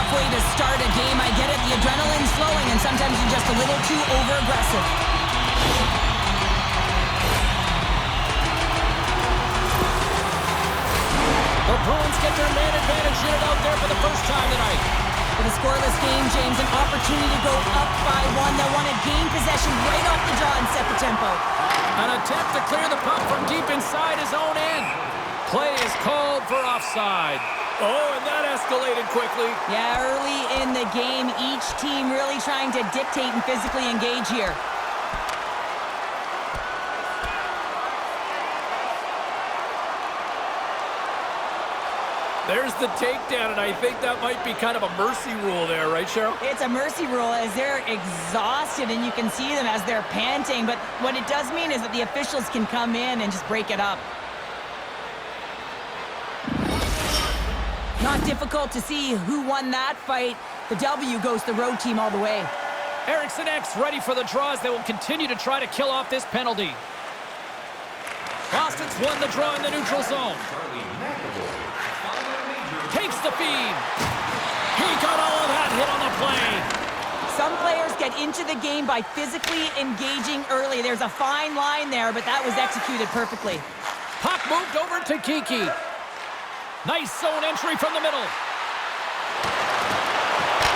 tough way to start a game. I get it, the adrenaline's flowing, and sometimes you're just a little too over-aggressive. The Bruins get their man advantage unit out there for the first time tonight. With a scoreless game, James, an opportunity to go up by one. They'll want to gain possession right off the draw and set the tempo. An attempt to clear the puck from deep inside his own end. Play is called for offside. Oh, and that escalated quickly. Yeah, early in the game, each team really trying to dictate and physically engage here. There's the takedown, and I think that might be kind of a mercy rule there, right, Cheryl? It's a mercy rule as they're exhausted, and you can see them as they're panting. But what it does mean is that the officials can come in and just break it up. Not difficult to see who won that fight. The W goes to the road team all the way. Eriksson X ready for the draws. They will continue to try to kill off this penalty. Boston's won the draw in the neutral zone. Takes the feed. He got all of that hit on the play. Some players get into the game by physically engaging early. There's a fine line there, but that was executed perfectly. Puck moved over to Kiki. Nice zone entry from the middle.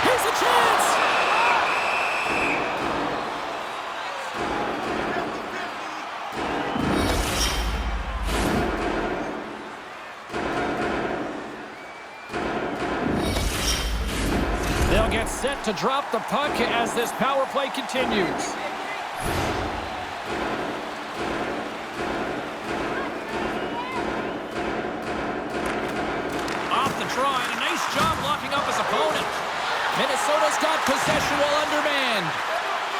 Here's a chance. They'll get set to drop the puck as this power play continues. Off the draw, and a nice job locking up his opponent. Minnesota's got possession while undermanned.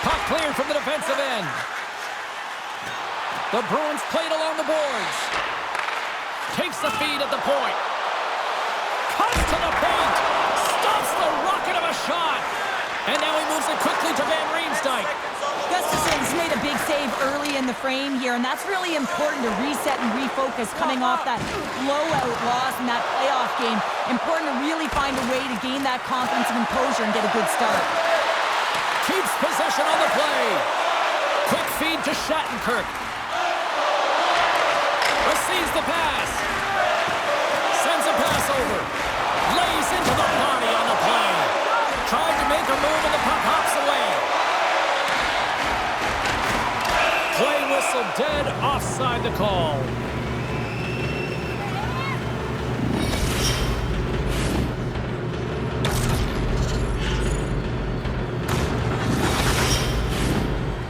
Puck cleared from the defensive end. The Bruins played along the boards. Takes the feed at the point. Cuts to the paint. Stops the rocket of a shot. And now he moves it quickly to Van Riemsdyk. Gustafson's made a big save early in the frame here, and that's really important to reset and refocus coming off that blowout loss in that playoff game. Important to really find a way to gain that confidence and composure and get a good start. Keeps possession on the play. Quick feed to Shattenkirk. Receives the pass. Sends a pass over. Lays into the body on the play. Tried to make a move and the puck hops away. Play whistle dead, offside the call.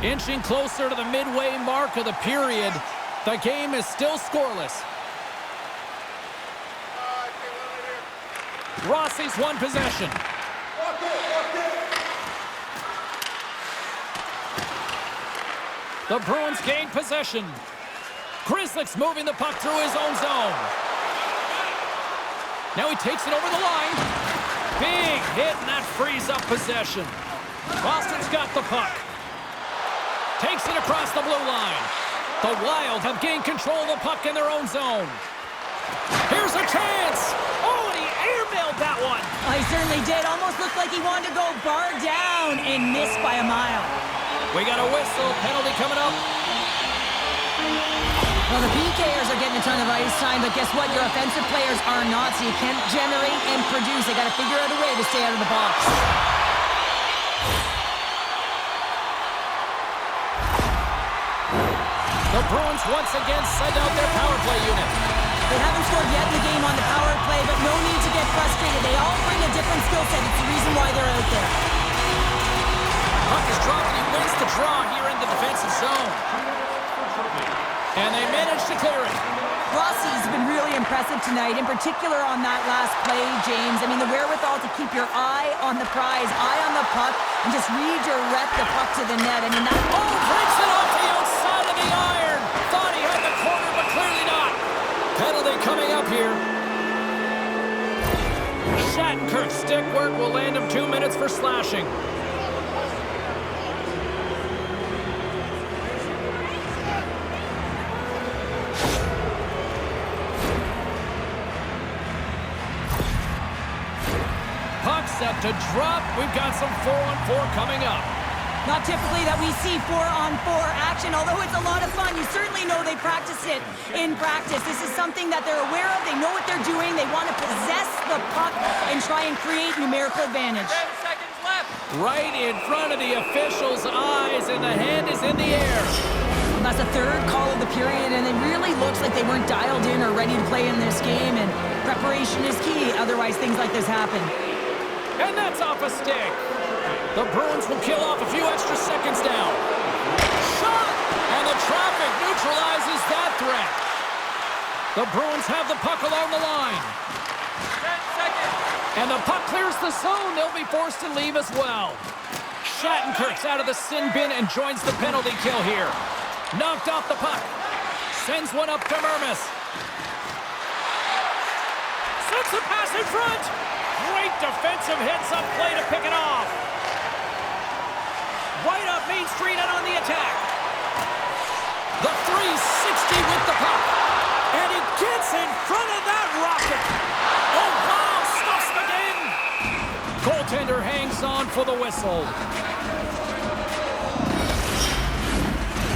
Inching closer to the midway mark of the period. The game is still scoreless. Rossi's won possession. The Bruins gain possession. Grzelcyk's moving the puck through his own zone. Now he takes it over the line. Big hit, and that frees up possession. Boston's got the puck. Takes it across the blue line. The Wild have gained control of the puck in their own zone. Here's a chance. Oh, and he airmailed that one. He certainly did. Almost looked like he wanted to go bar down and missed by a mile. We got a whistle. Penalty coming up. Well, the PKers are getting a ton of ice time, but guess what? Your offensive players are not, so you can't generate and produce. They got to figure out a way to stay out of the box. The Bruins once again send out their power play unit. They haven't scored yet in the game on the power play, but no need to get frustrated. They all bring a different skill set. It's the reason why they're out there. Puck is dropped and he wins the draw here in the defensive zone. And they manage to clear it. Rossi's been really impressive tonight, in particular on that last play, James. I mean, the wherewithal to keep your eye on the prize, eye on the puck, and just redirect the puck to the net. I mean, that... Oh, breaks it off the outside of the iron. Thought he had the corner, but clearly not. Penalty coming up here. Shattenkirk's stick work will land him 2 minutes for slashing. Puck puck set to drop. We've got some 4-on-4 coming up. Not typically that we see 4-on-4 action, although it's a lot of fun. You certainly know they practice it in practice. This is something that they're aware of. They know what they're doing. They want to possess the puck and try and create numerical advantage. 10 seconds left. Right in front of the official's eyes, and the hand is in the air. That's the third call of the period, and it really looks like they weren't dialed in or ready to play in this game, and preparation is key. Otherwise, things like this happen. And that's off a stick. The Bruins will kill off a few extra seconds now. Shot! And the traffic neutralizes that threat. The Bruins have the puck along the line. 10 seconds. And the puck clears the zone. They'll be forced to leave as well. Shattenkirk's out of the sin bin and joins the penalty kill here. Knocked off the puck. Sends one up to Mermis. Sends the pass in front. Great defensive hits up play to pick it off. Right up Main Street and on the attack. The 360 with the puck. And he gets in front of that rocket. Oh, wow, stuffs the game. Goaltender hangs on for the whistle.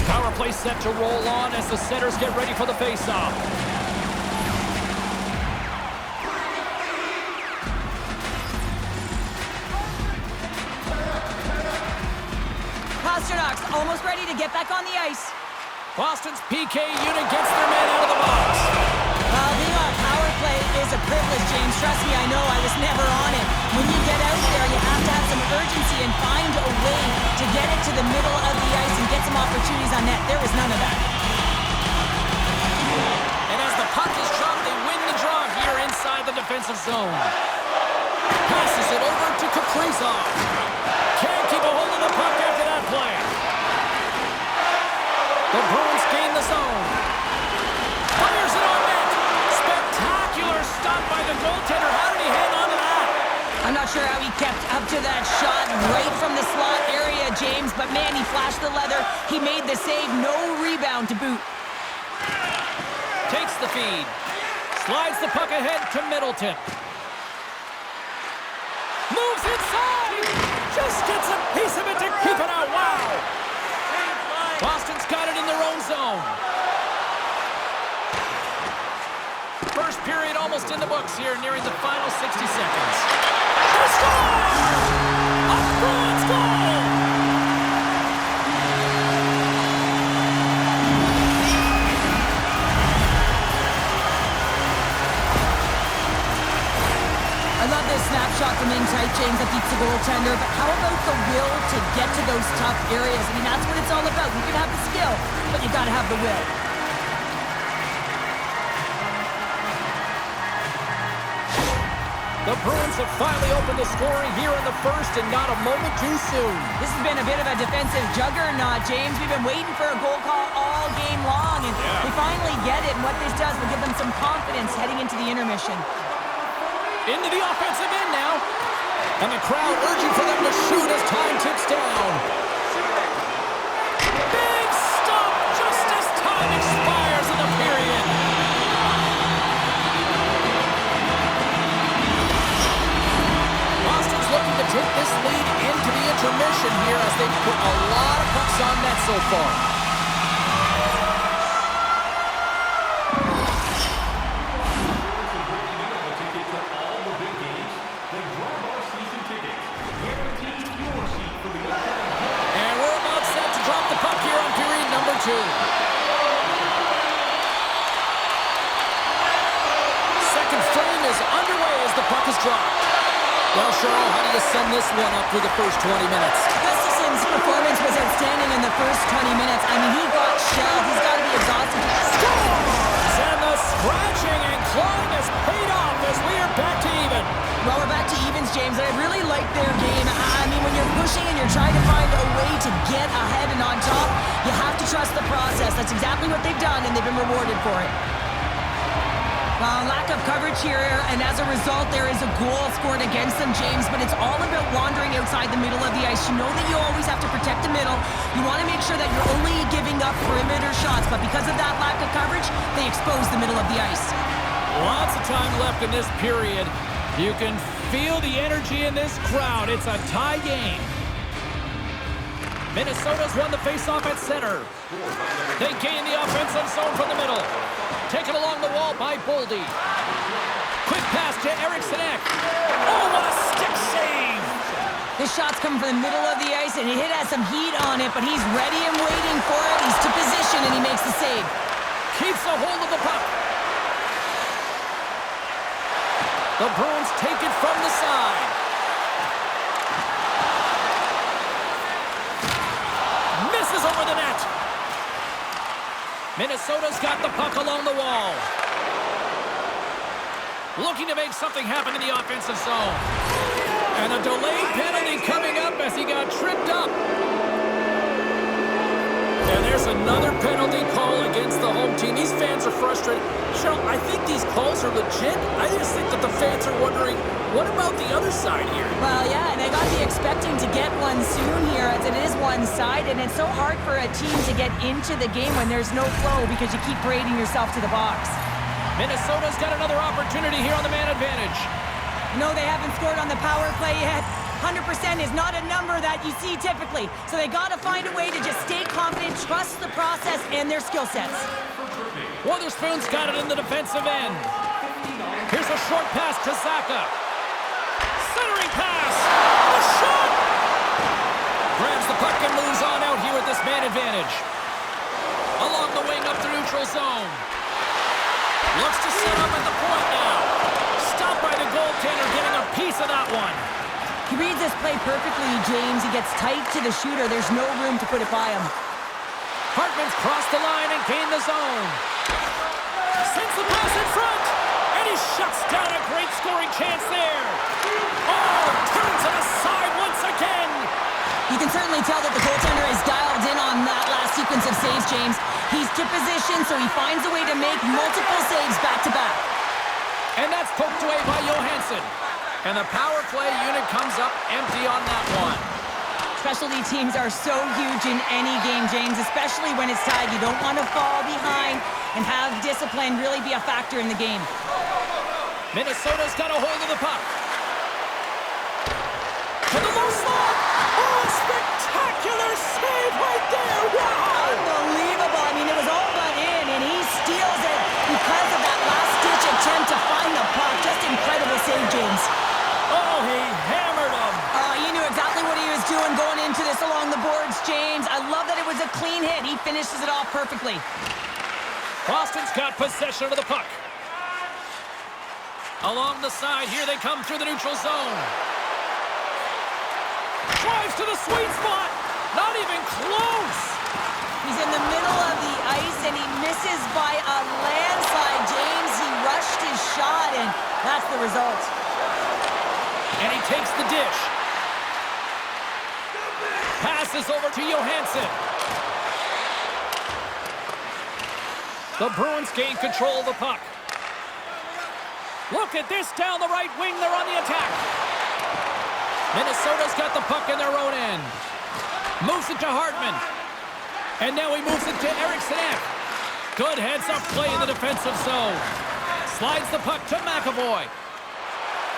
Power play set to roll on as the setters get ready for the faceoff. Pasternak's almost ready to get back on the ice. Boston's PK unit gets their man out of the box. Well, being on power play is a privilege, James. Trust me, I know. I was never on it. When you get out there, you have to have some urgency and find a way to get it to the middle of the ice and get some opportunities on net. There was none of that. And as the puck is dropped, they win the draw here inside the defensive zone. Passes it over to Kaprizov. Can't keep a hold of the puck after that play. The Bruins gain the zone. Fires it on net. Spectacular stop by the goaltender. How did he hang on to that? I'm not sure how he kept up to that shot right from the slot area, James, but man, he flashed the leather. He made the save. No rebound to boot. Takes the feed. Slides the puck ahead to Middleton. Moves inside. Just gets a piece of it to keep it out. Wow. Boston's got it in their own zone. First period almost in the books here, nearing the final 60 seconds. They score! A Bruins goal! I love this snapshot from in tight, James, that beats the goaltender, but how about the will to get to those tough areas? I mean, that's what it's all about. You can have the skill, but you got to have the will. The Bruins have finally opened the scoring here in the first, and not a moment too soon. This has been a bit of a defensive juggernaut, James. We've been waiting for a goal call all game long, and they finally get it, and what this does will give them some confidence heading into the intermission. Into the offensive end now. And the crowd urging for them to shoot as time ticks down. Big stop just as time expires in the period. Boston's looking to take this lead into the intermission here as they've put a lot of pucks on net so far. Second frame is underway as the puck is dropped. Well, Cheryl, how do you send this one up through the first 20 minutes? Gustafson's performance was outstanding in the first 20 minutes. I mean, he got shelled. He's got to be exhausted. Scores! And the scratching and clawing has paid off as we are back to even. Well, we're back to evens, James, and I really like their game. I mean, when you're pushing and you're trying to find a way to get ahead and on top, you have to trust the process. That's exactly what they've done, and they've been rewarded for it. Lack of coverage here, and as a result, there is a goal scored against them, James, but it's all about wandering outside the middle of the ice. You know that you always have to protect the middle. You want to make sure that you're only giving up perimeter shots, but because of that lack of coverage, they expose the middle of the ice. Lots of time left in this period. You can feel the energy in this crowd. It's a tie game. Minnesota's won the faceoff at center. They gain the offensive zone from the middle. Taken along the wall by Boldy. Quick pass to Eriksson. Oh, what a stick save! This shot's coming from the middle of the ice, and it has some heat on it, but he's ready and waiting for it. He's to position, and he makes the save. Keeps a hold of the puck. The Bruins take it from the side. Misses over the net. Minnesota's got the puck along the wall. Looking to make something happen in the offensive zone. And a delayed penalty coming up as he got tripped up. And there's another penalty call against the home team. These fans are frustrated. Cheryl, I think these calls are legit. I just think that the fans are wondering, what about the other side here? Well, yeah, and they got to be expecting to get one soon here, as it is one-sided, and it's so hard for a team to get into the game when there's no flow because you keep parading yourself to the box. Minnesota's got another opportunity here on the man advantage. No, they haven't scored on the power play yet. 100% is not a number that you see typically. So they got to find a way to just stay confident, trust the process and their skill sets. Witherspoon's got it in the defensive end. Here's a short pass to Zaka. Centering pass. The shot! Grabs the puck and moves on out here with this man advantage. Along the wing up the neutral zone. Looks to set up at the point now. Stopped by the goaltender, getting a piece of that one. He reads this play perfectly, James. He gets tight to the shooter. There's no room to put it by him. Hartman's crossed the line and gained the zone. Sends the pass in front. And he shuts down a great scoring chance there. Oh, turns it aside once again. You can certainly tell that the goaltender is dialed in on that last sequence of saves, James. He's to position, so he finds a way to make multiple saves back-to-back. And that's poked away by Johansson. And the power play unit comes up empty on that one. Specialty teams are so huge in any game, James, especially when it's tied. You don't want to fall behind and have discipline really be a factor in the game. Minnesota's got a hold of the puck. To the low slot. Oh, spectacular save right there. Wow! Unbelievable. I mean, it was all but in, and he steals it because of that last-ditch attempt to find the puck. Just incredible save, James. Oh, he hammered him. He knew exactly what he was doing going into this along the boards, James. I love that it was a clean hit. He finishes it off perfectly. Boston's got possession of the puck. Along the side, here they come through the neutral zone. Drives to the sweet spot. Not even close. He's in the middle of the ice, and he misses by a landslide, James. He rushed his shot, and that's the result. And he takes the dish. Passes over to Johansson. The Bruins gain control of the puck. Look at this down the right wing. They're on the attack. Minnesota's got the puck in their own end. Moves it to Hartman. And now he moves it to Eriksson. Good heads-up play in the defensive zone. Slides the puck to McAvoy.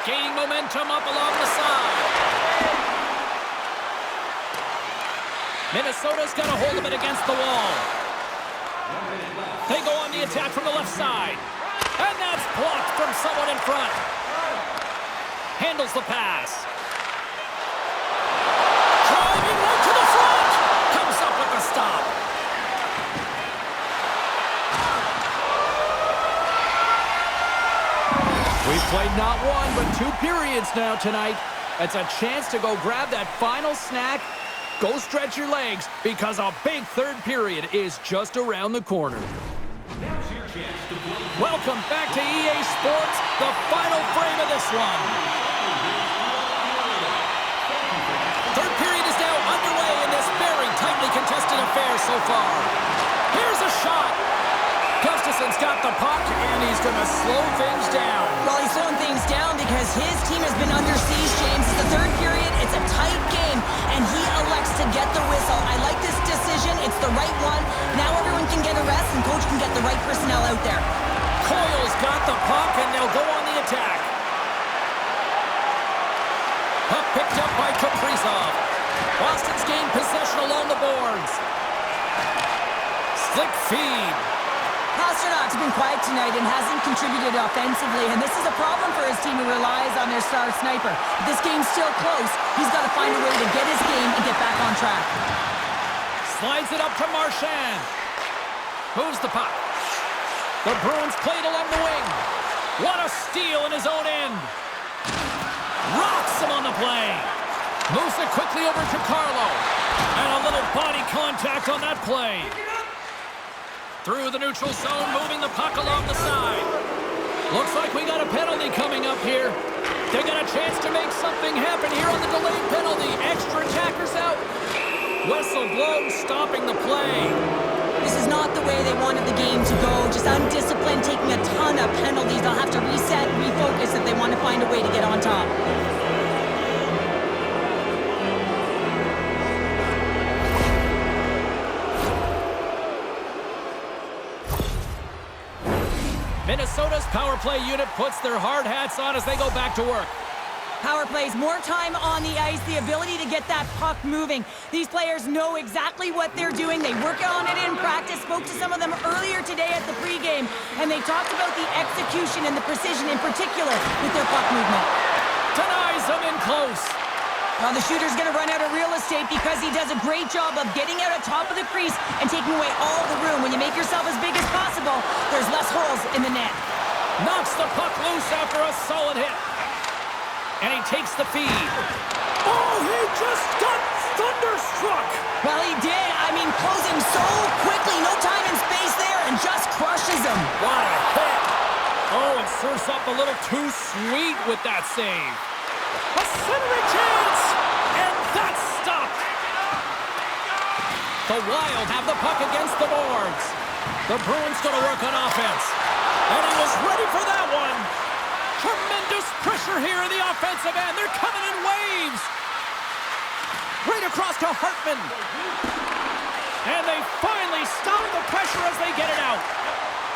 Gaining momentum up along the side. Minnesota's got a hold of it against the wall. They go on the attack from the left side. And that's blocked from someone in front. Handles the pass. Driving right to the front. Comes up with the stop. We've played not one, but 2 periods now tonight. It's a chance to go grab that final snack. Go stretch your legs, because a big third period is just around the corner. Welcome back to EA Sports, the final frame of this one. Third period is now underway in this very tightly contested affair so far. Here's a shot. Gustafson's got the puck, and he's going to slow things down. Well, he's slowing things down because his team has been under siege, James. It's the third period. It's a tight game, and he elects to get the whistle. I like this decision. It's the right one. Now everyone can get a rest, and coach can get the right personnel out there. Coyle's got the puck, and they'll go on the attack. Picked up by Kaprizov. Boston's gained possession along the boards. Slick feed. Pasternak's been quiet tonight and hasn't contributed offensively, and this is a problem for his team who relies on their star sniper. If this game's still close, he's got to find a way to get his game and get back on track. Slides it up to Marchand. Moves the puck. The Bruins played along the wing. What a steal in his own end. Rocks him on the play. Moves it quickly over to Carlo. And a little body contact on that play. Through the neutral zone, moving the puck along the side. Looks like we got a penalty coming up here. They got a chance to make something happen here on the delayed penalty. Extra attackers out. Whistle blows, stopping the play. This is not the way they wanted the game to go. Just undisciplined, taking a ton of penalties. They'll have to reset and refocus if they want to find a way to get on top. Minnesota's power play unit puts their hard hats on as they go back to work. Power plays, more time on the ice, the ability to get that puck moving. These players know exactly what they're doing. They work on it in practice. Spoke to some of them earlier today at the pregame, and they talked about the execution and the precision in particular with their puck movement. Denies them in close. Well, the shooter's going to run out of real estate because he does a great job of getting out at top of the crease and taking away all the room. When you make yourself as big as possible, there's less holes in the net. Knocks the puck loose after a solid hit. And he takes the feed. Oh, he just got thunderstruck. Well, he did. I mean, closing so quickly. No time and space there, and just crushes him. What a hit. Oh, and serves up a little too sweet with that save. A centering chance, and that's stopped. The Wild have the puck against the boards. The Bruins going to work on offense. And he was ready for that one. Tremendous pressure here in the offensive end. They're coming in waves. Right across to Hartman. And they finally stop the pressure as they get it out.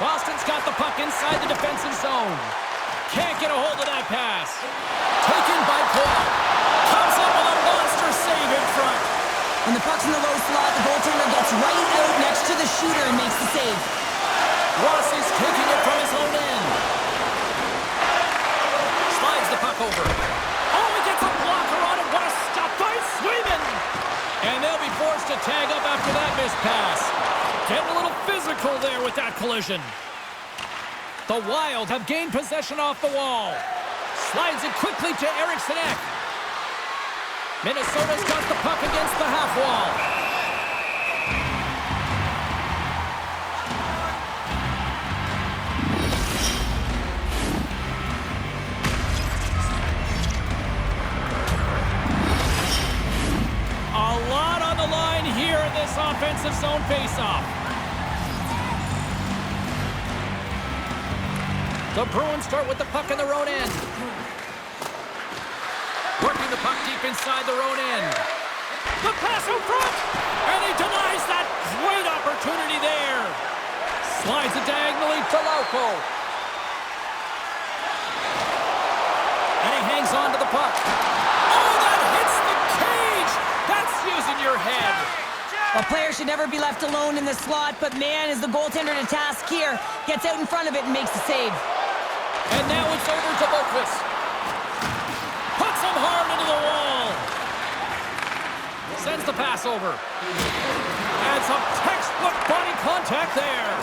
Boston's got the puck inside the defensive zone. Can't get a hold of that pass. Taken by Paul. Comes up with a monster save in front. When the puck's in the low slot, the goaltender gets right out next to the shooter and makes the save. Rossi's taking it from his own end. Slides the puck over. Oh, he gets a blocker on it. What a stop by Swayman. And they'll be forced to tag up after that missed pass. Getting a little physical there with that collision. The Wild have gained possession off the wall. Slides it quickly to Eriksson Ek. Minnesota's got the puck against the half wall. A lot on the line here in this offensive zone faceoff. The Bruins start with the puck in their own end. Working the puck deep inside their own end. The pass out front! And he denies that great opportunity there. Slides it diagonally to Lauko. And he hangs on to the puck. Oh, that hits the cage! That's using your head. A player should never be left alone in the slot, but man, is the goaltender to task here. Gets out in front of it and makes the save. And now it's over to Boqvist. Puts him hard into the wall. Sends the pass over. And some textbook body contact there.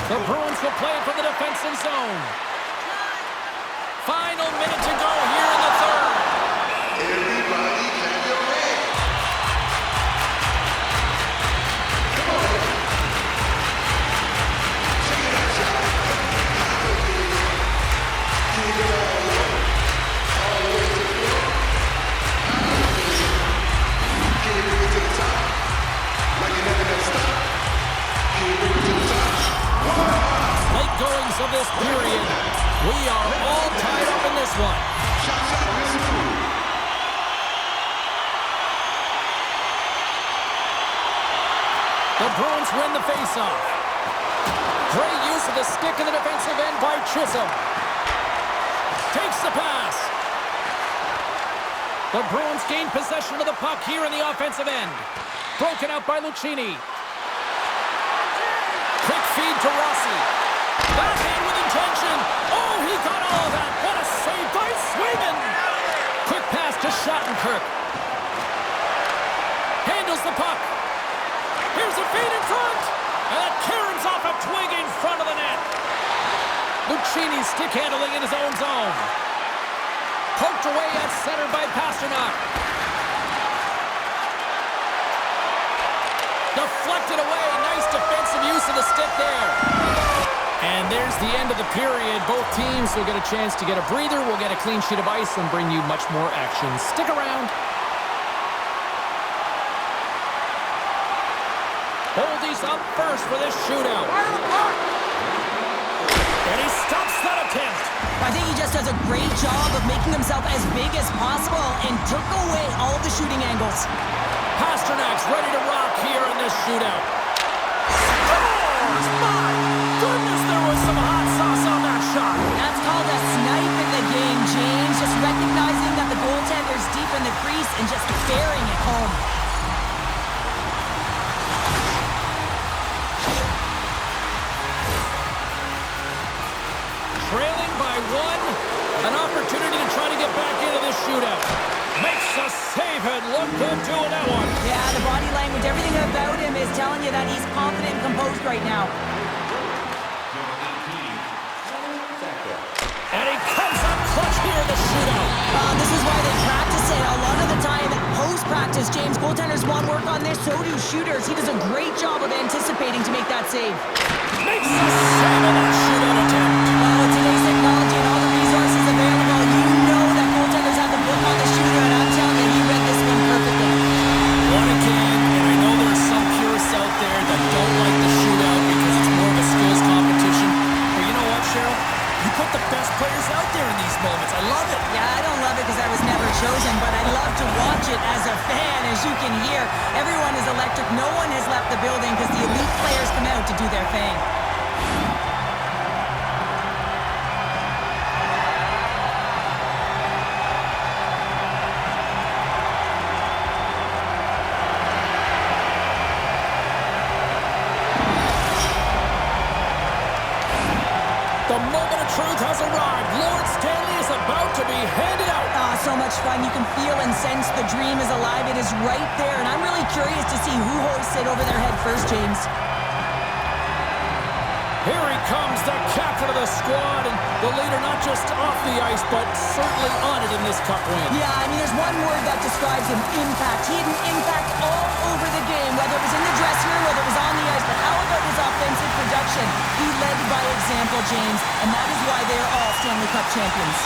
The Bruins will play it from the defensive zone. Final minute to go here in the third. Everybody clap your hands. Late goings of this period. We are all tied up in this one. The Bruins win the faceoff. Great use of the stick in the defensive end by Chisholm. Takes the pass. The Bruins gain possession of the puck here in the offensive end. Broken out by Lucchini. Quick feed to Rossi. Backhand with intention. Oh, he got all of that. What a save by Swayman. Quick pass to Shattenkirk. Handles the puck. Here's a feed in front. And that caroms off a twig in front of the net. Lucchini stick handling in his own zone. Poked away at center by Pasternak. Deflected away. Nice defensive use of the stick there. And there's the end of the period. Both teams will get a chance to get a breather. We'll get a clean sheet of ice and bring you much more action. Stick around. Holdy's up first for this shootout. And he stops that attempt. I think he just does a great job of making himself as big as possible and took away all of the shooting angles. Pasternak's ready to rock here in this shootout. Scores! My goodness, there was some hot sauce on that shot. That's called a snipe in the game, James. Just recognizing that the goaltender's deep in the crease and just burying it home. Trailing by one. An opportunity to try to get back into this shootout. Makes a save and look good doing that one. Yeah, the body language, everything about him is telling you that he's confident and composed right now. And he comes up clutch here in the shootout. This is why they practice it. A lot of the time, post-practice, James, goaltenders want work on this, so do shooters. He does a great job of anticipating to make that save. Makes a save on that shootout attempt. With today's technology and all the resources available, you know that goaltenders have the book on the shooter, and I'm telling you, he read this one perfectly. One again, and I know there's some purists out there that don't like the shootout because it's more of a skills competition. But you know what, Cheryl? You put the best players out there in these moments. I love it. Yeah, I don't love it because I was never chosen, but I love to watch it as a fan. As you can hear, everyone is electric. No one has left the building because the elite players come out to do their thing. The moment of truth has arrived. Lord Stanley is about to be handed out. So much fun. You can feel and sense the dream is alive. It is right there, and I'm really curious to see who hoists it over their head first, James. Here he comes, the captain of the squad, and the leader not just off the ice, but certainly on it in this cup win. Yeah, I mean, there's one word that describes him, impact. He had an impact all over the game, whether it was in the dressing room, whether it was on the ice, but how about his offensive production? He led by example, James, and that is why they are all Stanley Cup champions.